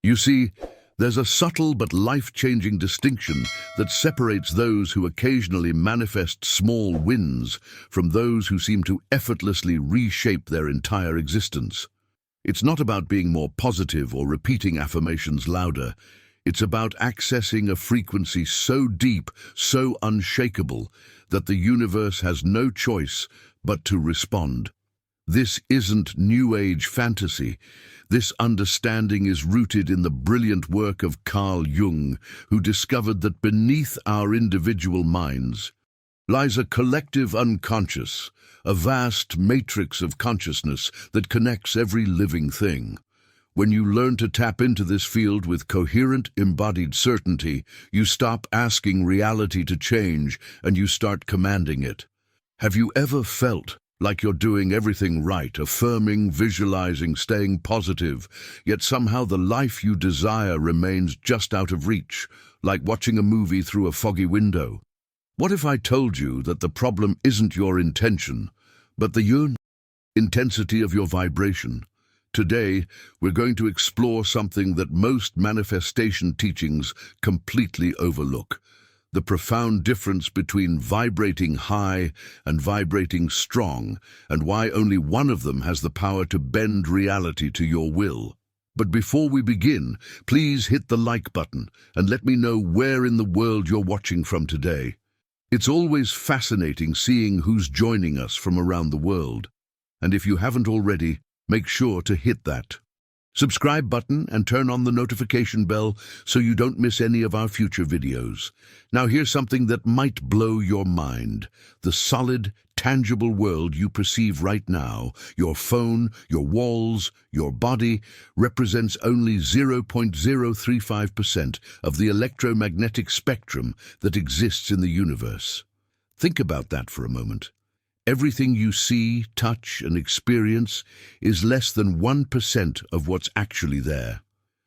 You see, there's a subtle but life-changing distinction that separates those who occasionally manifest small wins from those who seem to effortlessly reshape their entire existence. It's not about being more positive or repeating affirmations louder. It's about accessing a frequency so deep, so unshakable, that the universe has no choice but to respond. This isn't New Age fantasy. This understanding is rooted in the brilliant work of Carl Jung, who discovered that beneath our individual minds lies a collective unconscious, a vast matrix of consciousness that connects every living thing. When you learn to tap into this field with coherent, embodied certainty, you stop asking reality to change and you start commanding it. Have you ever felt like you're doing everything right, affirming, visualizing, staying positive, yet somehow the life you desire remains just out of reach, like watching a movie through a foggy window? What if I told you that the problem isn't your intention, but the intensity of your vibration? Today, we're going to explore something that most manifestation teachings completely overlook: the profound difference between vibrating high and vibrating strong, and why only one of them has the power to bend reality to your will. But before we begin, please hit the like button and let me know where in the world you're watching from today. It's always fascinating seeing who's joining us from around the world. And if you haven't already, make sure to hit that subscribe button and turn on the notification bell so you don't miss any of our future videos. Now here's something that might blow your mind. The solid, tangible world you perceive right now, your phone, your walls, your body, represents only 0.035% of the electromagnetic spectrum that exists in the universe. Think about that for a moment. Everything you see, touch, and experience is less than 1% of what's actually there.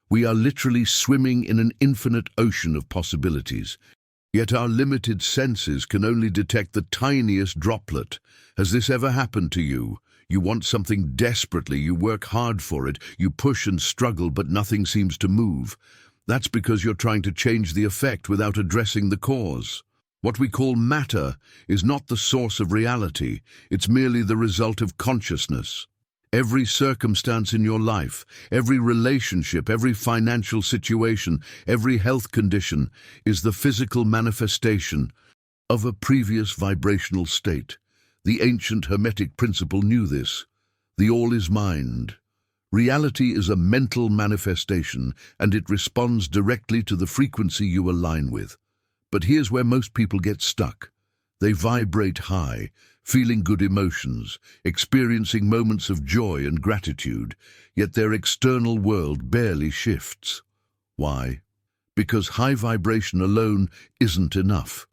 We are literally swimming in an infinite ocean of possibilities, yet our limited senses can only detect the tiniest droplet. Has this ever happened to you? You want something desperately, you work hard for it, you push and struggle, but nothing seems to move. That's because you're trying to change the effect without addressing the cause. What we call matter is not the source of reality, it's merely the result of consciousness. Every circumstance in your life, every relationship, every financial situation, every health condition is the physical manifestation of a previous vibrational state. The ancient Hermetic principle knew this. The all is mind. Reality is a mental manifestation, and it responds directly to the frequency you align with. But here's where most people get stuck. They vibrate high, feeling good emotions, experiencing moments of joy and gratitude, yet their external world barely shifts. Why? Because high vibration alone isn't enough.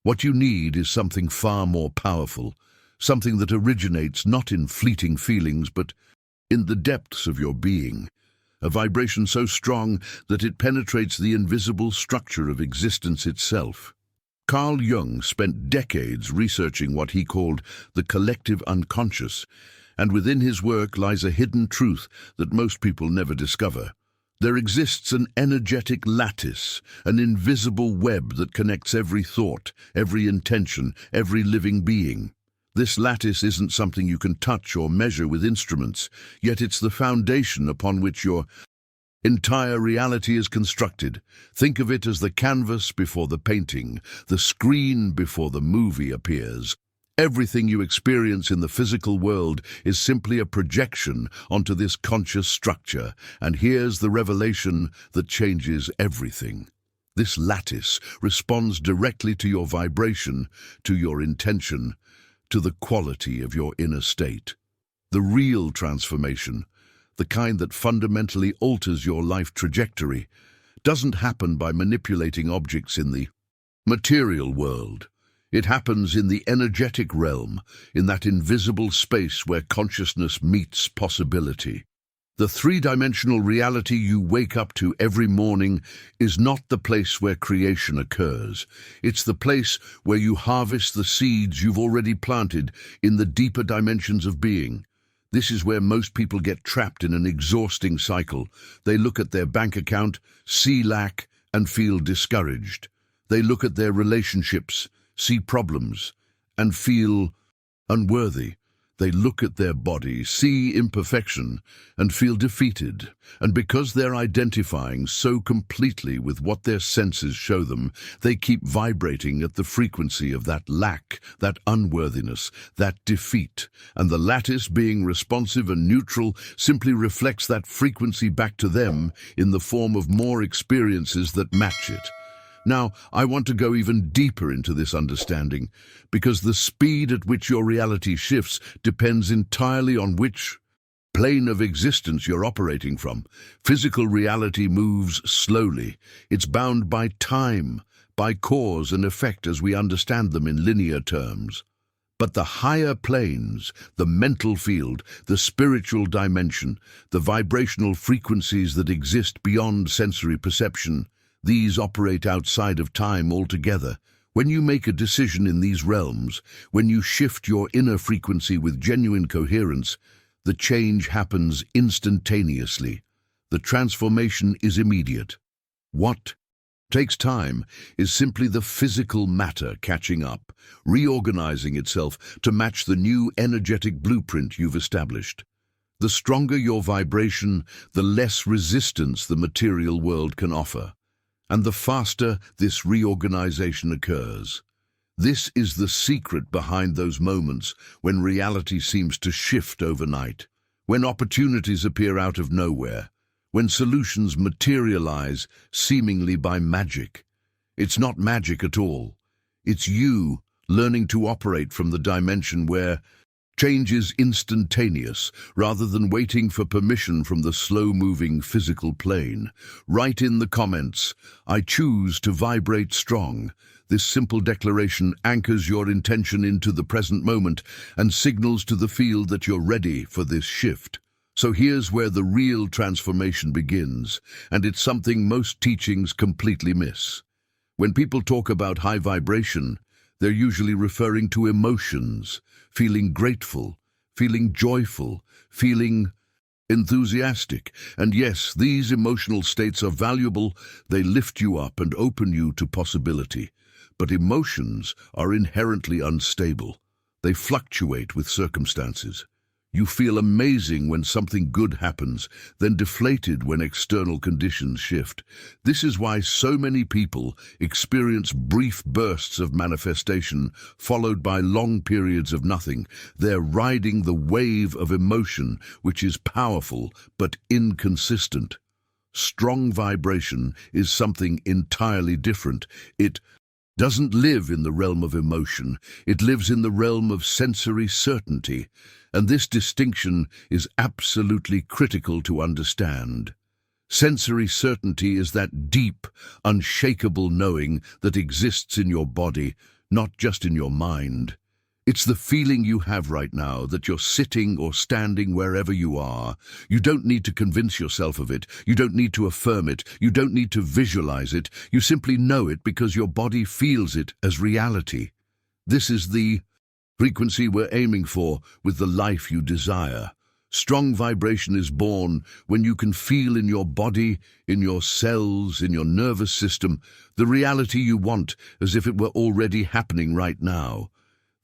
What you need is something far more powerful, something that originates not in fleeting feelings, but in the depths of your being. A vibration so strong that it penetrates the invisible structure of existence itself. Carl Jung spent decades researching what he called the collective unconscious, and within his work lies a hidden truth that most people never discover. There exists an energetic lattice, an invisible web that connects every thought, every intention, every living being. This lattice isn't something you can touch or measure with instruments, yet it's the foundation upon which your entire reality is constructed. Think of it as the canvas before the painting, the screen before the movie appears. Everything you experience in the physical world is simply a projection onto this conscious structure, and here's the revelation that changes everything. This lattice responds directly to your vibration, to your intention, to the quality of your inner state. The real transformation, the kind that fundamentally alters your life trajectory, doesn't happen by manipulating objects in the material world. It happens in the energetic realm, in that invisible space where consciousness meets possibility. The three-dimensional reality you wake up to every morning is not the place where creation occurs. It's the place where you harvest the seeds you've already planted in the deeper dimensions of being. This is where most people get trapped in an exhausting cycle. They look at their bank account, see lack, and feel discouraged. They look at their relationships, see problems, and feel unworthy. They look at their body, see imperfection, and feel defeated. And because they're identifying so completely with what their senses show them, they keep vibrating at the frequency of that lack, that unworthiness, that defeat. And the lattice, being responsive and neutral, simply reflects that frequency back to them in the form of more experiences that match it. Now, I want to go even deeper into this understanding, because the speed at which your reality shifts depends entirely on which plane of existence you're operating from. Physical reality moves slowly. It's bound by time, by cause and effect as we understand them in linear terms. But the higher planes, the mental field, the spiritual dimension, the vibrational frequencies that exist beyond sensory perception, these operate outside of time altogether. When you make a decision in these realms, when you shift your inner frequency with genuine coherence, the change happens instantaneously. The transformation is immediate. What takes time is simply the physical matter catching up, reorganizing itself to match the new energetic blueprint you've established. The stronger your vibration, the less resistance the material world can offer. And the faster this reorganization occurs. This is the secret behind those moments when reality seems to shift overnight, when opportunities appear out of nowhere, when solutions materialize seemingly by magic. It's not magic at all. It's you learning to operate from the dimension where change is instantaneous, rather than waiting for permission from the slow-moving physical plane. Write in the comments, "I choose to vibrate strong." This simple declaration anchors your intention into the present moment and signals to the field that you're ready for this shift. So here's where the real transformation begins, and it's something most teachings completely miss. When people talk about high vibration, they're usually referring to emotions, feeling grateful, feeling joyful, feeling enthusiastic. And yes, these emotional states are valuable. They lift you up and open you to possibility. But emotions are inherently unstable. They fluctuate with circumstances. You feel amazing when something good happens, then deflated when external conditions shift. This is why so many people experience brief bursts of manifestation, followed by long periods of nothing. They're riding the wave of emotion, which is powerful but inconsistent. Strong vibration is something entirely different. It doesn't live in the realm of emotion. It lives in the realm of sensory certainty. And this distinction is absolutely critical to understand. Sensory certainty is that deep, unshakable knowing that exists in your body, not just in your mind. It's the feeling you have right now that you're sitting or standing wherever you are. You don't need to convince yourself of it. You don't need to affirm it. You don't need to visualize it. You simply know it because your body feels it as reality. This is the frequency we're aiming for with the life you desire. Strong vibration is born when you can feel in your body, in your cells, in your nervous system, the reality you want as if it were already happening right now.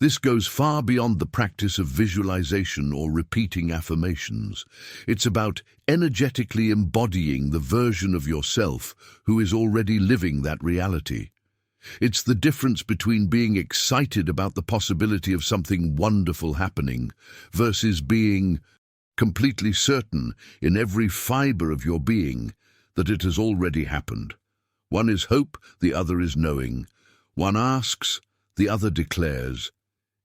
This goes far beyond the practice of visualization or repeating affirmations. It's about energetically embodying the version of yourself who is already living that reality. It's the difference between being excited about the possibility of something wonderful happening versus being completely certain in every fiber of your being that it has already happened. One is hope, the other is knowing. One asks, the other declares.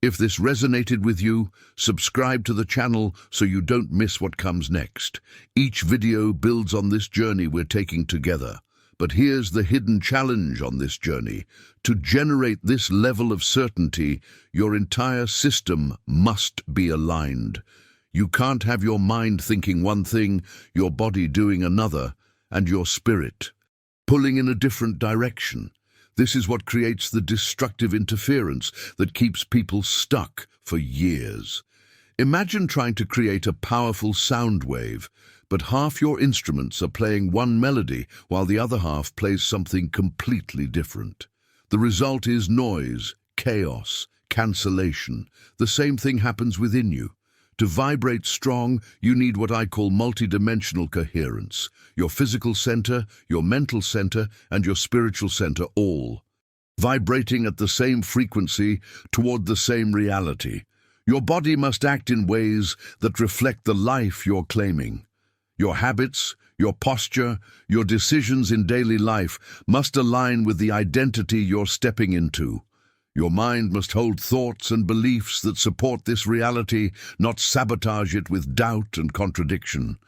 If this resonated with you, subscribe to the channel so you don't miss what comes next. Each video builds on this journey we're taking together. But here's the hidden challenge on this journey. To generate this level of certainty, your entire system must be aligned. You can't have your mind thinking one thing, your body doing another, and your spirit pulling in a different direction. This is what creates the destructive interference that keeps people stuck for years. Imagine trying to create a powerful sound wave, but half your instruments are playing one melody while the other half plays something completely different. The result is noise, chaos, cancellation. The same thing happens within you. To vibrate strong, you need what I call multidimensional coherence. Your physical center, your mental center, and your spiritual center all vibrating at the same frequency toward the same reality. Your body must act in ways that reflect the life you're claiming. Your habits, your posture, your decisions in daily life must align with the identity you're stepping into. Your mind must hold thoughts and beliefs that support this reality, not sabotage it with doubt and contradiction.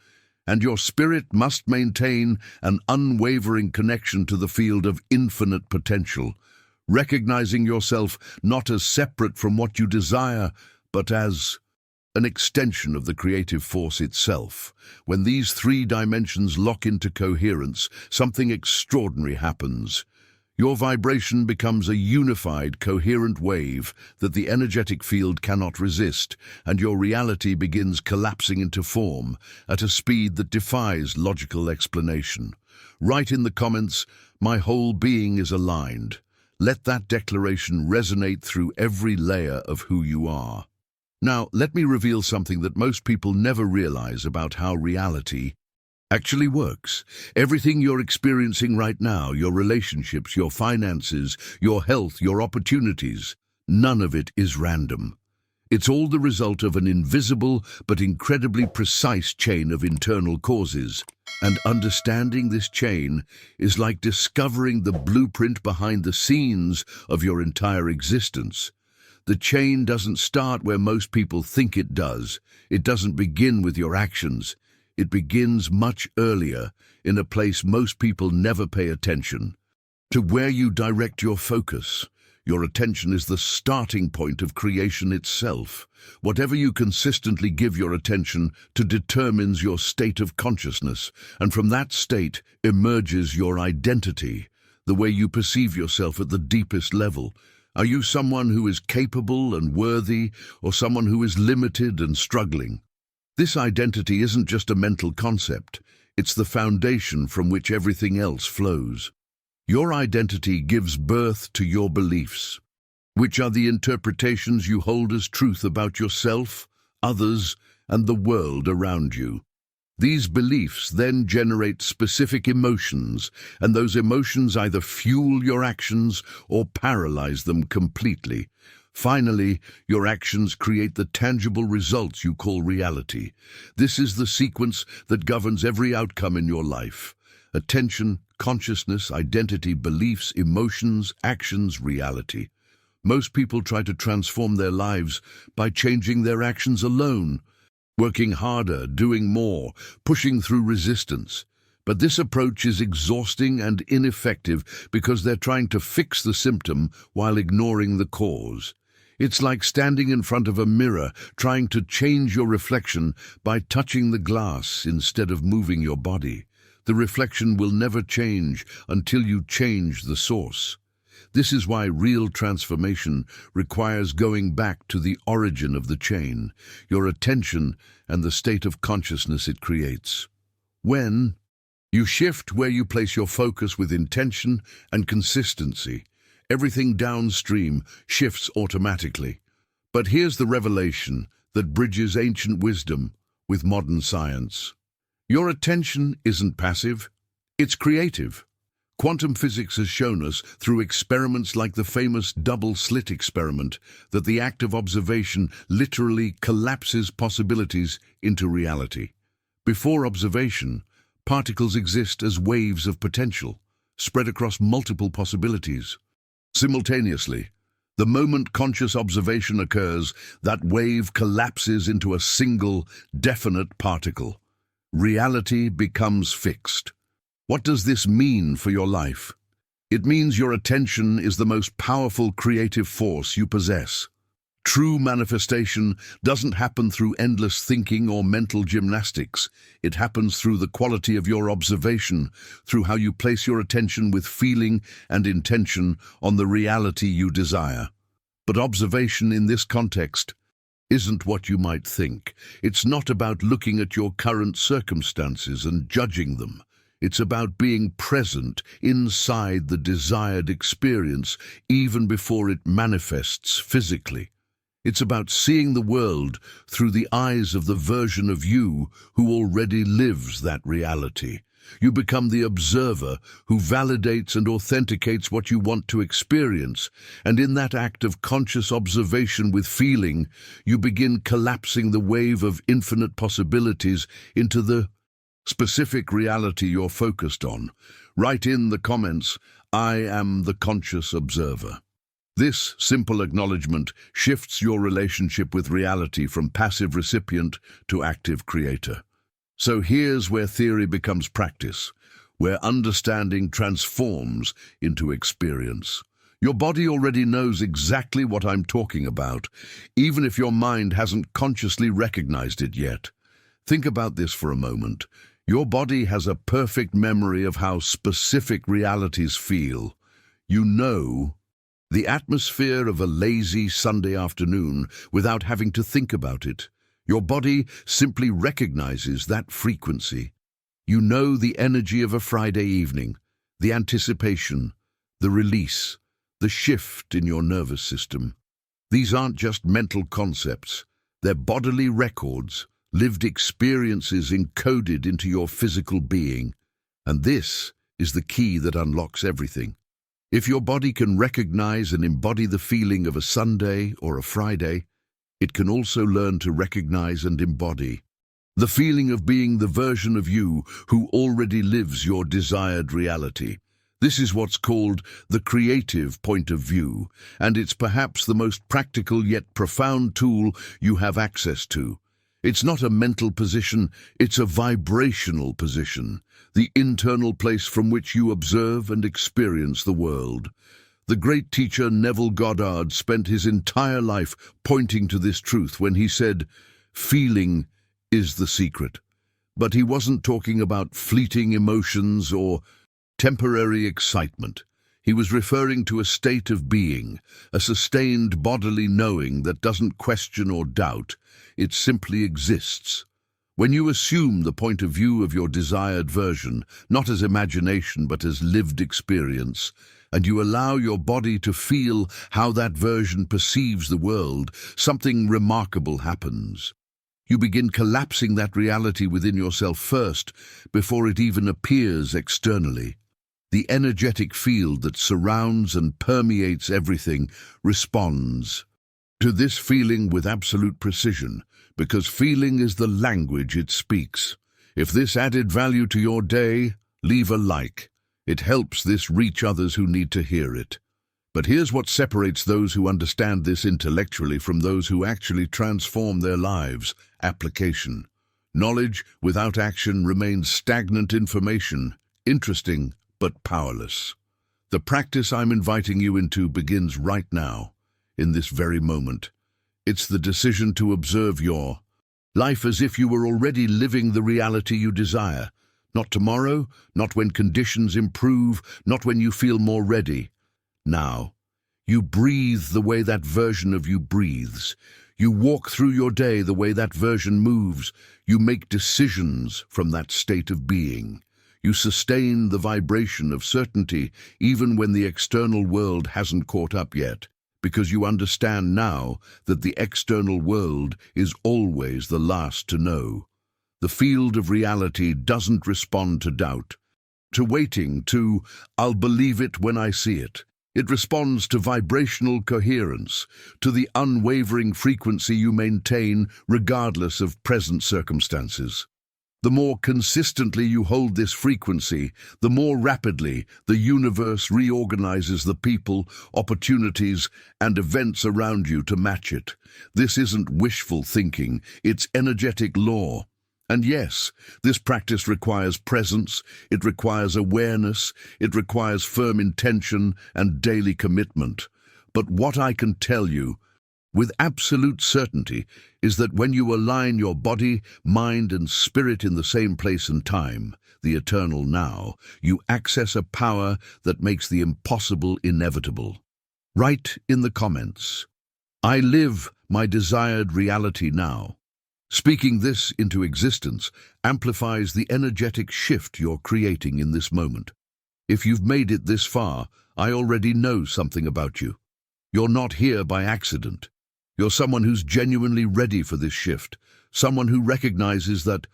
And your spirit must maintain an unwavering connection to the field of infinite potential, recognizing yourself not as separate from what you desire, but as an extension of the creative force itself. When these three dimensions lock into coherence, something extraordinary happens. Your vibration becomes a unified, coherent wave that the energetic field cannot resist, and your reality begins collapsing into form at a speed that defies logical explanation. Write in the comments, "My whole being is aligned." Let that declaration resonate through every layer of who you are. Now, let me reveal something that most people never realize about how reality actually works. Everything you're experiencing right now, your relationships, your finances, your health, your opportunities, none of it is random. It's all the result of an invisible but incredibly precise chain of internal causes. And understanding this chain is like discovering the blueprint behind the scenes of your entire existence. The chain doesn't start where most people think it does. It doesn't begin with your actions. It begins much earlier, in a place most people never pay attention to: where you direct your focus. Your attention is the starting point of creation itself. Whatever you consistently give your attention to determines your state of consciousness, and from that state emerges your identity, the way you perceive yourself at the deepest level. Are you someone who is capable and worthy, or someone who is limited and struggling? This identity isn't just a mental concept. It's the foundation from which everything else flows. Your identity gives birth to your beliefs, which are the interpretations you hold as truth about yourself, others, and the world around you. These beliefs then generate specific emotions, and those emotions either fuel your actions or paralyze them completely. Finally, your actions create the tangible results you call reality. This is the sequence that governs every outcome in your life: attention, consciousness, identity, beliefs, emotions, actions, reality. Most people try to transform their lives by changing their actions alone, working harder, doing more, pushing through resistance. But this approach is exhausting and ineffective because they're trying to fix the symptom while ignoring the cause. It's like standing in front of a mirror, trying to change your reflection by touching the glass instead of moving your body. The reflection will never change until you change the source. This is why real transformation requires going back to the origin of the chain, your attention and the state of consciousness it creates. When you shift where you place your focus with intention and consistency, everything downstream shifts automatically. But here's the revelation that bridges ancient wisdom with modern science. Your attention isn't passive, it's creative. Quantum physics has shown us through experiments like the famous double-slit experiment that the act of observation literally collapses possibilities into reality. Before observation, particles exist as waves of potential, spread across multiple possibilities. Simultaneously, the moment conscious observation occurs, that wave collapses into a single, definite particle. Reality becomes fixed. What does this mean for your life? It means your attention is the most powerful creative force you possess. True manifestation doesn't happen through endless thinking or mental gymnastics. It happens through the quality of your observation, through how you place your attention with feeling and intention on the reality you desire. But observation in this context isn't what you might think. It's not about looking at your current circumstances and judging them. It's about being present inside the desired experience even before it manifests physically. It's about seeing the world through the eyes of the version of you who already lives that reality. You become the observer who validates and authenticates what you want to experience, and in that act of conscious observation with feeling, you begin collapsing the wave of infinite possibilities into the specific reality you're focused on. Write in the comments, "I am the conscious observer." This simple acknowledgement shifts your relationship with reality from passive recipient to active creator. So here's where theory becomes practice, where understanding transforms into experience. Your body already knows exactly what I'm talking about, even if your mind hasn't consciously recognized it yet. Think about this for a moment. Your body has a perfect memory of how specific realities feel. You know the atmosphere of a lazy Sunday afternoon without having to think about it. Your body simply recognizes that frequency. You know the energy of a Friday evening, the anticipation, the release, the shift in your nervous system. These aren't just mental concepts. They're bodily records, lived experiences encoded into your physical being. And this is the key that unlocks everything. If your body can recognize and embody the feeling of a Sunday or a Friday, it can also learn to recognize and embody the feeling of being the version of you who already lives your desired reality. This is what's called the creative point of view, and it's perhaps the most practical yet profound tool you have access to. It's not a mental position, it's a vibrational position, the internal place from which you observe and experience the world. The great teacher Neville Goddard spent his entire life pointing to this truth when he said, "Feeling is the secret." But he wasn't talking about fleeting emotions or temporary excitement. He was referring to a state of being, a sustained bodily knowing that doesn't question or doubt. It simply exists. When you assume the point of view of your desired version, not as imagination but as lived experience, and you allow your body to feel how that version perceives the world, something remarkable happens. You begin collapsing that reality within yourself first, before it even appears externally. The energetic field that surrounds and permeates everything responds to this feeling with absolute precision, because feeling is the language it speaks. If this added value to your day, leave a like. It helps this reach others who need to hear it. But here's what separates those who understand this intellectually from those who actually transform their lives: application. Knowledge without action remains stagnant information, interesting but powerless. The practice I'm inviting you into begins right now, in this very moment. It's the decision to observe your life as if you were already living the reality you desire. Not tomorrow, not when conditions improve, not when you feel more ready. Now, you breathe the way that version of you breathes. You walk through your day the way that version moves. You make decisions from that state of being. You sustain the vibration of certainty even when the external world hasn't caught up yet, because you understand now that the external world is always the last to know. The field of reality doesn't respond to doubt, to waiting, to "I'll believe it when I see it." It responds to vibrational coherence, to the unwavering frequency you maintain regardless of present circumstances. The more consistently you hold this frequency, the more rapidly the universe reorganizes the people, opportunities, and events around you to match it. This isn't wishful thinking, it's energetic law. And yes, this practice requires presence, it requires awareness, it requires firm intention and daily commitment. But what I can tell you, with absolute certainty, is that when you align your body, mind, and spirit in the same place and time, the eternal now, you access a power that makes the impossible inevitable. Write in the comments, "I live my desired reality now. Speaking this into existence amplifies the energetic shift you're creating in this moment. If you've made it this far, I already know something about you. You're not here by accident. You're someone who's genuinely ready for this shift, someone who recognizes that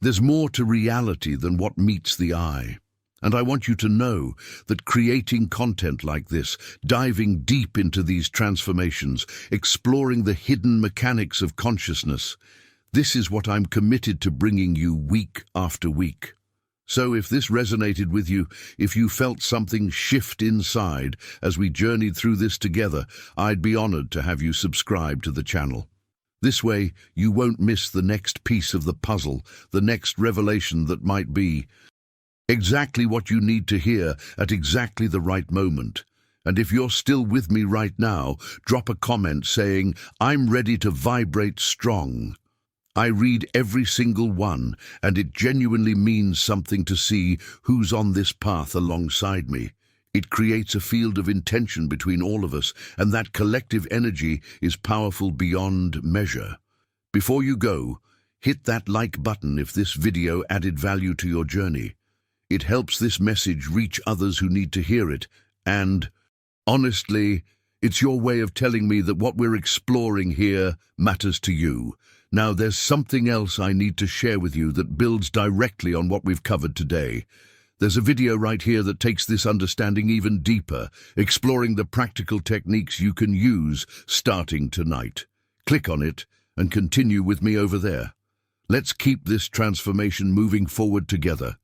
there's more to reality than what meets the eye. And I want you to know that creating content like this, diving deep into these transformations, exploring the hidden mechanics of consciousness, this is what I'm committed to bringing you week after week. So if this resonated with you, if you felt something shift inside as we journeyed through this together, I'd be honored to have you subscribe to the channel. This way, you won't miss the next piece of the puzzle, the next revelation that might be exactly what you need to hear at exactly the right moment. And if you're still with me right now, drop a comment saying, "I'm ready to vibrate strong." I read every single one, and it genuinely means something to see who's on this path alongside me. It creates a field of intention between all of us, and that collective energy is powerful beyond measure. Before you go, hit that like button if this video added value to your journey. It helps this message reach others who need to hear it, and honestly, it's your way of telling me that what we're exploring here matters to you. Now, there's something else I need to share with you that builds directly on what we've covered today. There's a video right here that takes this understanding even deeper, exploring the practical techniques you can use starting tonight. Click on it and continue with me over there. Let's keep this transformation moving forward together.